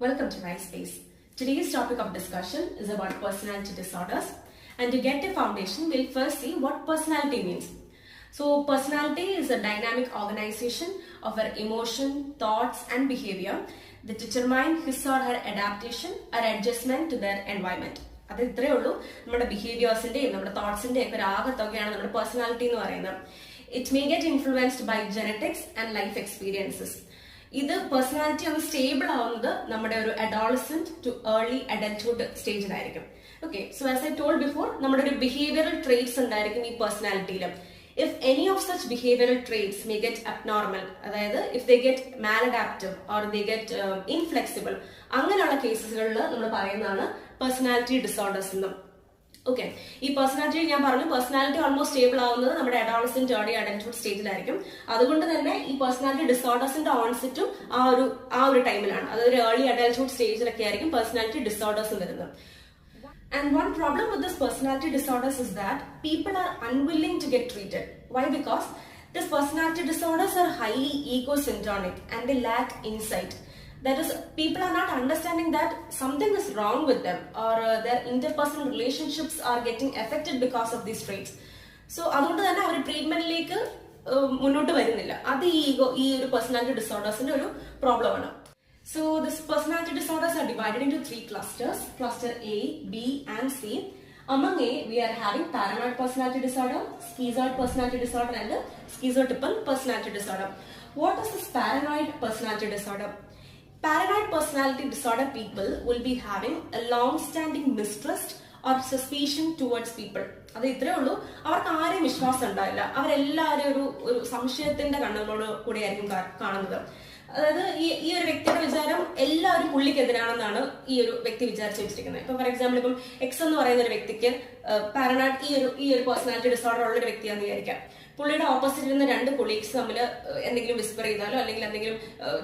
Welcome to MySpace. Today's topic of discussion is about personality disorders. And to get a foundation, we'll first see what personality means. So, personality is a dynamic organization of our emotion, thoughts, and behavior that determine his or her adaptation or adjustment to their environment. അത് ഇത്രയേ ഉള്ളൂ നമ്മുടെ ബിഹേവിയേഴ്സിന്റെയും നമ്മുടെ തോട്ട്സിന്റെയും ഒക്കെ ഒരു ആകത്തൊക്കെയാണ് നമ്മുടെ personality എന്ന് പറയുന്നത്. It may get influenced by genetics and life experiences. ഇത് പേഴ്സണാലിറ്റി ഒന്ന് സ്റ്റേബിൾ ആവുന്നത് നമ്മുടെ ഒരു അഡോളസെന്റ് ടു ഏർലി അഡൽട്ട്ഹുഡ് സ്റ്റേജിലായിരിക്കും. Okay, so as I told before, നമ്മുടെ ഒരു ബിഹേവിയറൽ ട്രേറ്റ്സ് ഉണ്ടായിരിക്കും ഈ പേഴ്സണാലിറ്റിയിൽ. If any of such behavioral traits may get abnormal, അതായത് if they get maladaptive or they get inflexible, അങ്ങനെയുള്ള കേസുകളിൽ നമ്മൾ പറയുന്നതാണ് പേഴ്സണാലിറ്റി ഡിസോർഡേഴ്സ് എന്നും. ഓക്കെ, ഈ പേഴ്സണാലിറ്റി ഞാൻ പറഞ്ഞു, പേഴ്സണാലിറ്റി ഓൾമോസ്റ്റ് സ്റ്റേബിൾ ആവുന്നത് നമ്മുടെ അഡോളസെന്റ് ഏർലി അഡൽട്ട്ഹുഡ് സ്റ്റേജിലായിരിക്കും. അതുകൊണ്ട് തന്നെ ഈ പേഴ്സണാലിറ്റി ഡിസോർഡേഴ്സിന്റെ ഓൺസെറ്റും ആ ഒരു ടൈമിലാണ്, അതായത് ഏർലി അഡൽട്ട്ഹുഡ് സ്റ്റേജിലൊക്കെ ആയിരിക്കും പേഴ്സണാലിറ്റി ഡിസോർഡേഴ്സ് വരുന്നത്. And one problem with this personality disorders is that people are unwilling to get treated. Why? Because these personality disorders are highly egocentric and they lack insight. That is, people are not understanding that something is wrong with them or their interpersonal relationships are getting affected because of these traits. So, അതുകൊണ്ട് തന്നെ അവർ ട്രീറ്റ്മെന്റിലേക്ക് മുന്നോട്ട് വരുന്നില്ല. അത് ഈ ഒരു personality ഡിസോർഡേഴ്സിന്റെ ഒരു പ്രോബ്ലമാണ്. So this personality disorders are divided into three clusters, cluster A, B and C. Among A, we are having paranoid personality disorder, schizoid personality disorder and schizotypal personality disorder. What is this paranoid personality disorder? Paranoid personality disorder people will be having a long-standing mistrust or suspicion towards people. അത് ഇത്രേ ഉള്ളൂ, അവർക്ക് ആരെയും വിശ്വാസം ഉണ്ടാവില്ല. അവരെല്ലാവരും ഒരു സംശയത്തിന്റെ കണ്ണുകളോട് കൂടിയായിരിക്കും കാണുന്നത്. അതായത് ഈ ഒരു വ്യക്തിയുടെ വിചാരം എല്ലാവരും പുള്ളിക്കെതിരാണെന്നാണ് ഈ ഒരു വ്യക്തി വിചാരിച്ചു വെച്ചിരിക്കുന്നത്. ഇപ്പൊ ഫോർ എക്സാമ്പിൾ, ഇപ്പം എക്സ് എന്ന് പറയുന്ന ഒരു വ്യക്തിക്ക് പാരനോയിഡ് ഈ ഒരു പേഴ്സണാലിറ്റി ഡിസോർഡർ ഉള്ള ഒരു വ്യക്തിയാണെന്ന് വിചാരിക്കാം. പുള്ളിയുടെ ഓപ്പോസിറ്റ് ഇരുന്ന രണ്ട് കൊളീഗ്സ് തമ്മിൽ എന്തെങ്കിലും വിസ്പർ ചെയ്താലോ അല്ലെങ്കിൽ എന്തെങ്കിലും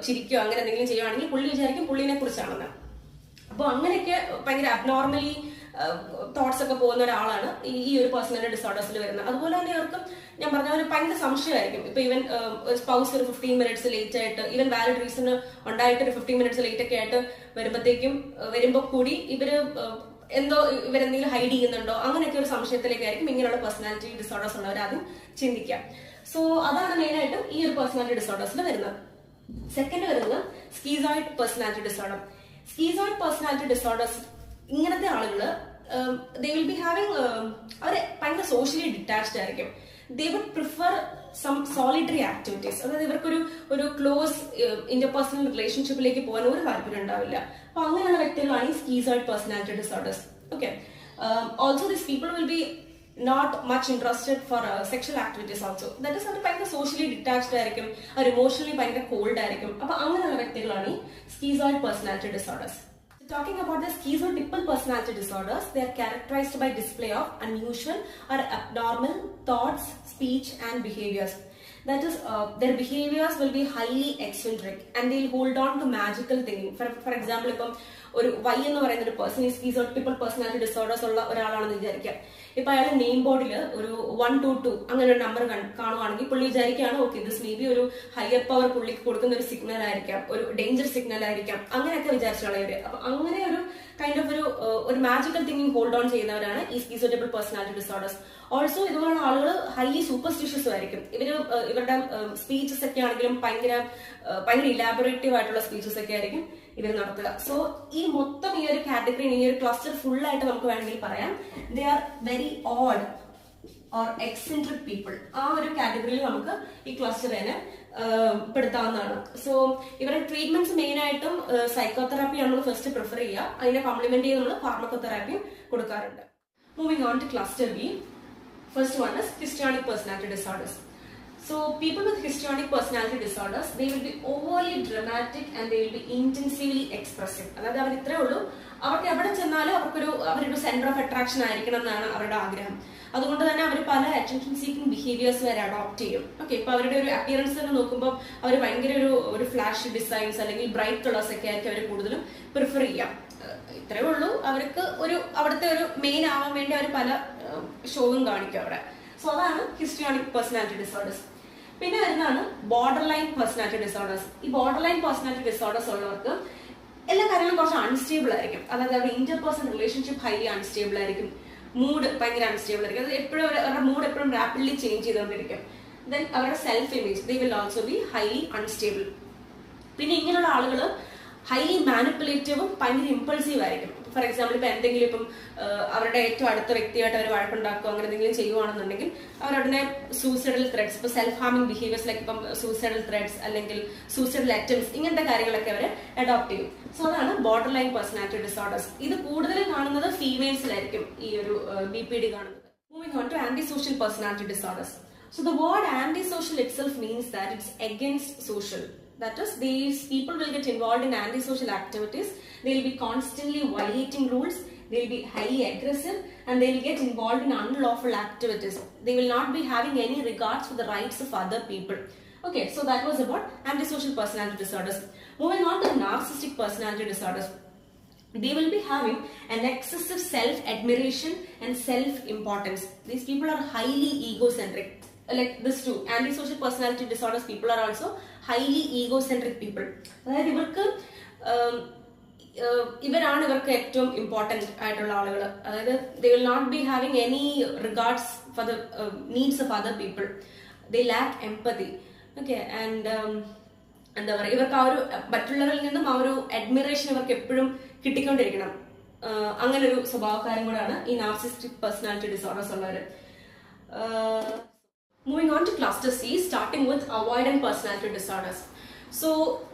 ചിരിക്കോ അങ്ങനെ എന്തെങ്കിലും ചെയ്യുവാണെങ്കിൽ പുള്ളി വിചാരിക്കും പുള്ളിനെ കുറിച്ചാണെന്ന്. അപ്പൊ അങ്ങനെയൊക്കെ ഭയങ്കര അബ്നോർമലി തോട്ട്സ് ഒക്കെ പോകുന്ന ഒരാളാണ് ഈ ഒരു പേഴ്സണാലിറ്റി ഡിസോർഡേഴ്സിൽ വരുന്നത്. അതുപോലെ തന്നെ ഇവർക്ക് ഞാൻ പറഞ്ഞ ഒരു ഭയങ്കര സംശയമായിരിക്കും. ഇപ്പൊ ഈവൻ സ്പൗസ് ഒരു 15 മിനിറ്റ്സ് ലേറ്റ് ആയിട്ട്, ഈവൻ വാലിഡ് റീസൺ ഉണ്ടായിട്ട് ഒരു 15 മിനിറ്റ്സ് ലേറ്റ് ഒക്കെ ആയിട്ട് വരുമ്പോൾ കൂടി ഇവരെന്തെങ്കിലും ഹൈഡ് ചെയ്യുന്നുണ്ടോ അങ്ങനെയൊക്കെ ഒരു സംശയത്തിലേക്കായിരിക്കും ഇങ്ങനെയുള്ള പേഴ്സണാലിറ്റി ഡിസോർഡേഴ്സ് ഉള്ളവർ ആദ്യം ചിന്തിക്കാം. സോ അതാണ് മെയിൻ ആയിട്ടും ഈ ഒരു പേഴ്സണാലിറ്റി ഡിസോർഡേഴ്സിൽ വരുന്നത്. സെക്കൻഡ് വരുന്നത് schizoid personality disorder. Schizoid personality disorders ഇങ്ങനത്തെ ആളുകള് they will be having അവര് ഭയങ്കര സോഷ്യലി ഡിറ്റാച്ച്ഡ് ആയിരിക്കും. they would prefer some solitary activities. അതായത് ഇവർക്കൊരു ക്ലോസ് ഇന്റർപേഴ്സണൽ റിലേഷൻഷിപ്പിലേക്ക് പോകാൻ ഒരു താല്പര്യം ഉണ്ടാവില്ല. അപ്പൊ അങ്ങനെയുള്ള വ്യക്തികളാണ് ഈ schizoid personality disorders. Okay, also these people will be not much interested for sexual activities also. That is, അവർ ഭയങ്കര സോഷ്യലി ഡിറ്റാച്ച്ഡ് ആയിരിക്കും, അവർ ഇമോഷണലി ഭയങ്കര കോൾഡ് ആയിരിക്കും. അപ്പൊ അങ്ങനെയുള്ള വ്യക്തികളാണ് ഈ schizoid personality disorders. Talking about the schizotypal personality disorders, they are characterized by display of unusual or abnormal thoughts, speech and behaviors. That is, their behaviors will be highly eccentric and they will hold on to magical thinking. For example, ഇപ്പം ഒരു Y എന്ന് പറയുന്ന ഒരു person ഈ സ്കീസോട്ടിപ്പൽ personality disorders ഉള്ള ഒരാളാണെന്ന് വിചാരിക്കാം. ഇപ്പൊ അയാൾ നെയിം ബോർഡിൽ ഒരു 122 അങ്ങനെ ഒരു നമ്പർ കാണുവാണെങ്കിൽ പുള്ളി വിചാരിക്കുകയാണ് ഓക്കെ ദിസ് മേ ബി ഒരു ഹയർ പവർ പുള്ളിക്ക് കൊടുക്കുന്ന ഒരു സിഗ്നൽ ആയിരിക്കാം, ഒരു ഡേഞ്ചർ സിഗ്നൽ ആയിരിക്കാം, അങ്ങനെയൊക്കെ വിചാരിച്ചുള്ള ഇവര്. അപ്പൊ അങ്ങനെ ഒരു കൈൻഡ് ഓഫ് ഒരു മാജിക്കൽ തിങ്കിങ് ഹോൾഡ് ഓൺ ചെയ്യുന്നവരാണ് ഈ സ്കീസോട്ടിപ്പൽ പേഴ്സണാലിറ്റി ഡിസോർഡേഴ്സ്. ഓൾസോ ഇതുപോലുള്ള ആളുകൾ ഹൈലി സൂപ്പർസ്റ്റിഷ്യസും ആയിരിക്കും. ഇവരുടെ സ്പീച്ചസ് ഒക്കെ ആണെങ്കിലും ഭയങ്കര ഇലാബറേറ്റീവ് ആയിട്ടുള്ള സ്പീച്ചസ് ഒക്കെ ആയിരിക്കും ഇവർ നടത്തുക. സോ ഈ മൊത്തം ഈ ഒരു കാറ്റഗറി, ഈ ഒരു ക്ലസ്റ്റർ ഫുൾ ആയിട്ട് നമുക്ക് വേണമെങ്കിൽ പറയാം they are very odd or eccentric people. ആ ഒരു കാറ്റഗറിയിൽ നമുക്ക് ഈ ക്ലസ്റ്ററിനെ പെടുത്താവുന്നതാണ്. സോ ഇവരുടെ ട്രീറ്റ്മെന്റ്സ് മെയിൻ ആയിട്ടും സൈക്കോതെറാപ്പിയാണ് നമ്മൾ ഫസ്റ്റ് പ്രിഫർ ചെയ്യുക. അതിനെ കോംപ്ലിമെന്റ് ചെയ്ത് നമ്മൾ ഫാർമക്കോതെറാപ്പിയും കൊടുക്കാറുണ്ട്. Moving on to cluster B. First one is histrionic personality disorders. So people with histrionic personality disorders, they will be overly dramatic and they will be intensively expressive. അതായത് അവർ ഇത്രേ ഉള്ളൂ, അവർക്ക് എവിടെ ചെന്നാലും അവരൊരു സെന്റർ ഓഫ് അട്രാക്ഷൻ ആയിരിക്കണം എന്നാണ് അവരുടെ ആഗ്രഹം. അതുകൊണ്ട് തന്നെ അവർ പല അറ്റൻഷൻ സീക്കിംഗ് ബിഹേവിയേഴ്സ് വരെ അഡോപ്റ്റ് ചെയ്യും. ഓക്കെ, ഇപ്പൊ അവരുടെ ഒരു അപ്പിയറൻസ് തന്നെ നോക്കുമ്പോൾ അവർ ഭയങ്കര ഒരു ഫ്ലാഷ് ഡിസൈൻസ് അല്ലെങ്കിൽ ബ്രൈറ്റ് കളേഴ്സ് ഒക്കെ ആയിരിക്കും അവർ കൂടുതലും പ്രിഫർ ചെയ്യാം. ഇത്രേ ഉള്ളൂ, അവർക്ക് അവിടുത്തെ ഒരു മെയിൻ ആവാൻ വേണ്ടി അവർ പല ഷോയും കാണിക്കും അവിടെ. സോ അതാണ് ഹിസ്ട്രിയോണിക് പേഴ്സണാലിറ്റി ഡിസോർഡേഴ്സ്. പിന്നെ വരുന്നതാണ് ബോർഡർ ലൈൻ പേഴ്സണാലിറ്റി ഡിസോർഡേഴ്സ്. ഈ ബോർഡർ ലൈൻ പേഴ്സണാലിറ്റി ഡിസോർഡേഴ്സ് ഉള്ളവർക്ക് എല്ലാ കാര്യങ്ങളും കുറച്ച് അൺസ്റ്റേബിൾ ആയിരിക്കും. അതായത് അവരുടെ ഇന്റർപേഴ്സണൽ റിലേഷൻഷിപ്പ് ഹൈലി അൺസ്റ്റേബിൾ ആയിരിക്കും. മൂഡ് ഭയങ്കര അൺസ്റ്റേബിൾ ആയിരിക്കും. അത് എപ്പോഴും അവരുടെ മൂഡ് എപ്പോഴും റാപ്പിഡ്ലി ചേഞ്ച് ചെയ്തുകൊണ്ടിരിക്കും. ദെൻ അവരുടെ self image they will also be highly unstable. പിന്നെ ഇങ്ങനെയുള്ള ആളുകൾ ഹൈലി മാനിപ്പുലേറ്റീവും ഭയങ്കര ഇമ്പൾസീവ് ആയിരിക്കും. ഫോർ എക്സാമ്പിൾ ഇപ്പം എന്തെങ്കിലും ഇപ്പം അവരുടെ ഏറ്റവും അടുത്ത വ്യക്തിയായിട്ട് അവർ വഴക്കുണ്ടാക്കുക അങ്ങനെ എന്തെങ്കിലും ചെയ്യുവാണെന്നുണ്ടെങ്കിൽ അവരുടനെ സൂയിസൈഡൽ ത്രെഡ്സ്, ഇപ്പോൾ സെൽഫ് ഹാർമിംഗ് ബിഹേവിയേഴ്സ് ലൈക്ക് ഇപ്പം സൂയിസൈഡൽ ത്രെഡ്സ് അല്ലെങ്കിൽ സൂയിസൈഡൽ അറ്റംപ്റ്റ്സ് ഇങ്ങനത്തെ കാര്യങ്ങളൊക്കെ അവർ അഡോപ്റ്റ് ചെയ്യും. സോ അതാണ് ബോർഡർ ലൈൻ പേഴ്സണാലിറ്റി ഡിസോർഡേഴ്സ്. ഇത് കൂടുതലും കാണുന്നത് ഫീമെയിൽസിലായിരിക്കും ഈ ഒരു BPD കാണുന്നത്. Moving on to anti social personality disorders. So the word antisocial itself means that it's against social. That is, these people will get involved in antisocial activities. They will be constantly violating rules. They will be highly aggressive and they will get involved in unlawful activities. They will not be having any regards for the rights of other people. Okay, so that was about antisocial personality disorders. Moving on to narcissistic personality disorders. They will be having an excessive self-admiration and self-importance. These people are highly egocentric. Like this too, antisocial personality disorders people are also highly egocentric people. അതായത് ഇവരാണ് ഇവർക്ക് ഏറ്റവും important ആയിട്ടുള്ള ആളുകൾ. അതായത് they will not be having any regards for the needs of other people. They lack empathy. Okay, and എന്താ പറയുക, ഇവർക്ക് ആ ഒരു മറ്റുള്ളവരിൽ നിന്നും ആ ഒരു അഡ്മിറേഷൻ ഇവർക്ക് എപ്പോഴും കിട്ടിക്കൊണ്ടിരിക്കണം. അങ്ങനെ ഒരു സ്വഭാവക്കാരും കൂടാണ് ഈ നാർസിസ്റ്റിക് പേഴ്സണാലിറ്റി ഡിസോർഡേഴ്സ് ഉള്ളവർ. Moving on to cluster C, starting with avoidant personality disorders. So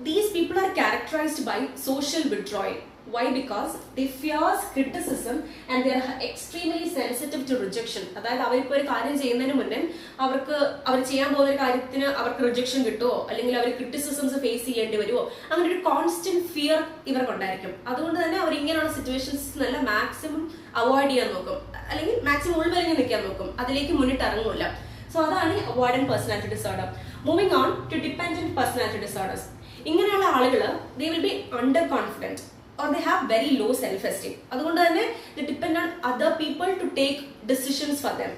these people are characterized by social withdrawal. Why? Because they fears criticism and they are extremely sensitive to rejection. അതായത് അവരിപ്പോൾ ഒരു കാര്യം ചെയ്യുന്നതിന് മുന്നേ അവർ ചെയ്യാൻ പോകുന്ന ഒരു കാര്യത്തിന് അവർക്ക് റിജക്ഷൻ കിട്ടുമോ അല്ലെങ്കിൽ അവർ ക്രിറ്റിസിസംസ് ഫേസ് ചെയ്യേണ്ടി വരുമോ, അങ്ങനെ ഒരു കോൺസ്റ്റന്റ് ഫിയർ ഇവർക്കുണ്ടായിരിക്കും. അതുകൊണ്ട് തന്നെ അവർ ഇങ്ങനെയുള്ള സിറ്റുവേഷൻസ് നല്ല മാക്സിമം അവോയ്ഡ് ചെയ്യാൻ നോക്കും, അല്ലെങ്കിൽ മാക്സിമം ഉൾവലിഞ്ഞ് നിൽക്കാൻ നോക്കും, അതിലേക്ക് മുന്നിട്ട് ഇറങ്ങുമില്ല. So അതാണ് avoidant personality disorder. Moving on to dependent personality disorders. ഇങ്ങനെയുള്ള ആളുകൾ they will be underconfident or they have very low self-esteem. അതുകൊണ്ട് തന്നെ they depend on other people to take decisions for them.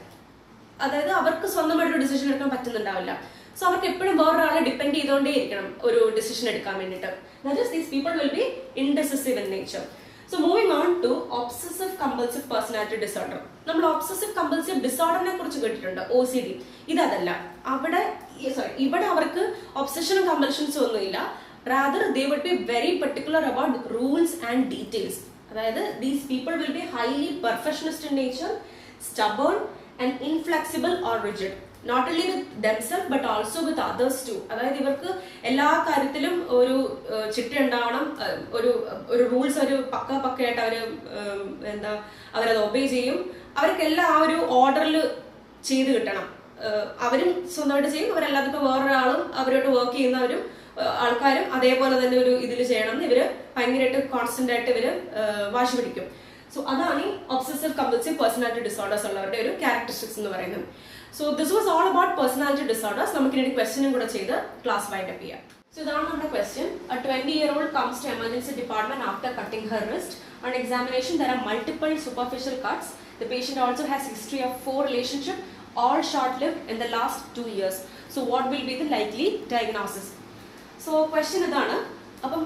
അതായത് അവർക്ക് സ്വന്തമായിട്ടൊരു ഡിസിഷൻ എടുക്കാൻ പറ്റുന്നുണ്ടാവില്ല. So അവർക്ക് എപ്പോഴും വേറൊരാളെ ഡിപ്പെൻഡ് ചെയ്തുകൊണ്ടേ ഇരിക്കണം ഒരു ഡിസിഷൻ എടുക്കാൻ വേണ്ടിയിട്ട്. That is, these people will be indecisive in nature. So moving on to obsessive compulsive personality disorder. നമ്മൾ ഒബ്സസീവ് കമ്പൾസീവ് ഡിസോർഡറിനെ കുറിച്ച് കേട്ടിട്ടുണ്ട്, OCD. ഇതല്ല, ഇവിടെ അവർക്ക് ഒബ്സഷനും കമ്പൽഷൻസും ഒന്നുമില്ല. Rather they would be very particular about rules and details. അതായത് these people will be highly perfectionist in nature, stubborn and inflexible or rigid. Not only with themselves but also with others too. അതായത് ഇവർക്ക് എല്ലാ കാര്യത്തിലും ഒരു ചിട്ട ഉണ്ടാവണം, ഒരു rules ഒരു പക്കയായിട്ട് അവരത് ഒബേ ചെയ്യും. അവർക്കെല്ലാം ആ ഒരു ഓർഡറിൽ ചെയ്ത് കിട്ടണം. അവരും സ്വന്തമായിട്ട് ചെയ്യും, അവരല്ലാതെ ഇപ്പോൾ വേറൊരാളും അവരോട്ട് വർക്ക് ചെയ്യുന്നവരും ആൾക്കാരും അതേപോലെ തന്നെ ഒരു ഇതിൽ ചെയ്യണം എന്ന് ഇവര് ഭയങ്കരമായിട്ട് കോൺസ്റ്റന്റ് ആയിട്ട് ഇവര് വാശി പിടിക്കും. സോ അതാണ് ഈ ഒബ്സസീവ് കമ്പൽസീവ് പേഴ്സണാലിറ്റി ഡിസോർഡേഴ്സ് ഉള്ളവരുടെ ഒരു ക്യാരക്ടറിസ്റ്റിക്സ് എന്ന് പറയുന്നത്. So this was all about personality disorders. നമുക്ക് ഇനി ക്വസ്റ്റ്യനും കൂടെ ചെയ്ത് ക്ലാസ് വൈൻഡ് അപ്പ് ചെയ്യാം. So ഇതാണ് നമ്മുടെ question. A 20-year-old comes to emergency department after cutting her wrist. On examination there are multiple superficial cuts. The patient also has history of 4 relationships, all short-lived in the last 2 years. So what will be the likely diagnosis? So question ഇതാണ്. അപ്പം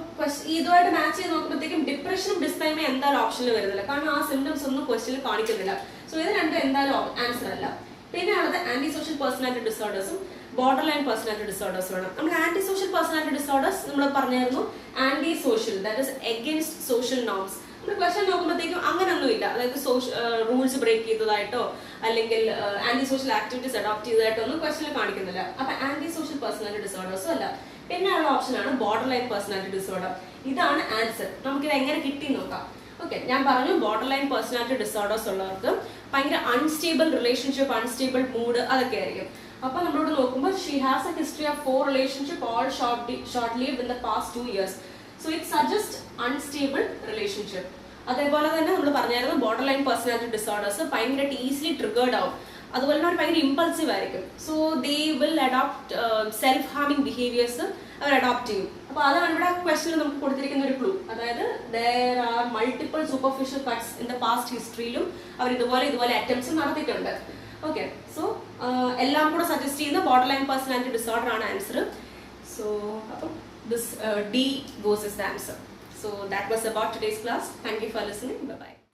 ഇതുമായിട്ട് match ചെയ്ത് നോക്കുമ്പോഴത്തേക്കും ഡിപ്രഷനും ഡിസ്തൈമയും എന്തായാലും ഓപ്ഷനിൽ വരുന്നില്ല, കാരണം ആ സിംറ്റംസ് ഒന്നും ക്വസ്റ്റ്യനിൽ കാണിക്കുന്നില്ല. സോ ഇത് രണ്ടും എന്തായാലും ആൻസർ അല്ല. പിന്നെയുള്ളത് ആന്റി സോഷ്യൽ പേഴ്സണാലിറ്റി ഡിസോർഡേഴ്സും ബോർഡർ ലൈൻ പേഴ്സണാലിറ്റി ഡിസോർഡേഴ്സും ആണ്. നമ്മൾ ആന്റി സോഷ്യൽ പേഴ്സണാലിറ്റി ഡിസോർഡേഴ്സ് നമ്മൾ പറഞ്ഞായിരുന്നു antisocial, that is against social norms. നമ്മൾ ക്വസ്റ്റ്യൻ നോക്കുമ്പോഴത്തേക്കും അങ്ങനെയൊന്നുമില്ല, അതായത് റൂൾസ് ബ്രേക്ക് ചെയ്തതായിട്ടോ അല്ലെങ്കിൽ ആന്റി സോഷ്യൽ ആക്ടിവിറ്റീസ് അഡോപ്റ്റ് ചെയ്തതായിട്ടോ ഒന്നും ക്വസ്റ്റ്യനിൽ കാണിക്കുന്നില്ല. അപ്പൊ ആന്റി സോഷ്യൽ പേഴ്സണാലിറ്റി ഡിസോർഡേഴ്സും അല്ല. പിന്നെയുള്ള ഓപ്ഷനാണ് ബോർഡർ ലൈൻ പേഴ്സണാലിറ്റി ഡിസോർഡർ. ഇതാണ് ആൻസർ. നമുക്കിത് എങ്ങനെ കിട്ടി നോക്കാം. ഓക്കെ, ഞാൻ പറഞ്ഞു ബോർഡർ ലൈൻ പേഴ്സണാലിറ്റി ഡിസോർഡേഴ്സ് ഉള്ളവർക്ക് ഭയങ്കര അൺസ്റ്റേബിൾ റിലേഷൻഷിപ്പ്, അൺസ്റ്റേബിൾ മൂഡ് അതൊക്കെ ആയിരിക്കും. അപ്പൊ നമ്മളോട് നോക്കുമ്പോൾ she has A history of 4 relationships, all short-lived in the past 2 years. So it suggests unstable relationship. അതേപോലെ തന്നെ നമ്മൾ പറഞ്ഞായിരുന്നു ബോർഡർ ലൈൻ പേഴ്സണാലിറ്റി ഡിസോർഡേഴ്സ് ഭയങ്കരമായിട്ട് ഈസിലി ട്രിഗേർഡ് ആവും, അതുപോലെ തന്നെ അവർ ഭയങ്കര ഇമ്പൾസീവ് ആയിരിക്കും. So they will adopt self harming behaviours അവർ അഡോപ്റ്റ് ചെയ്യും. അപ്പൊ അതാണ് ഇവിടെ ക്വസ്റ്റ്യനിൽ നമുക്ക് കൊടുത്തിരിക്കുന്ന ഒരു ക്ലൂ. അതായത് there are multiple superficial cuts in the past historyയിലും അവർ ഇതുപോലെ അറ്റംപ്റ്റ്സ് നടത്തിയിട്ടുണ്ട്. ഓക്കെ, സോ എല്ലാം കൂടെ സജസ്റ്റ് ചെയ്യുന്ന ബോർഡർ ലൈൻ പേഴ്സണാലിറ്റി ഡിസോർഡർ ആണ് ആൻസർ. സോ അപ്പം this D goes as the answer. So that was about today's class. Thank you for listening. Bye-bye.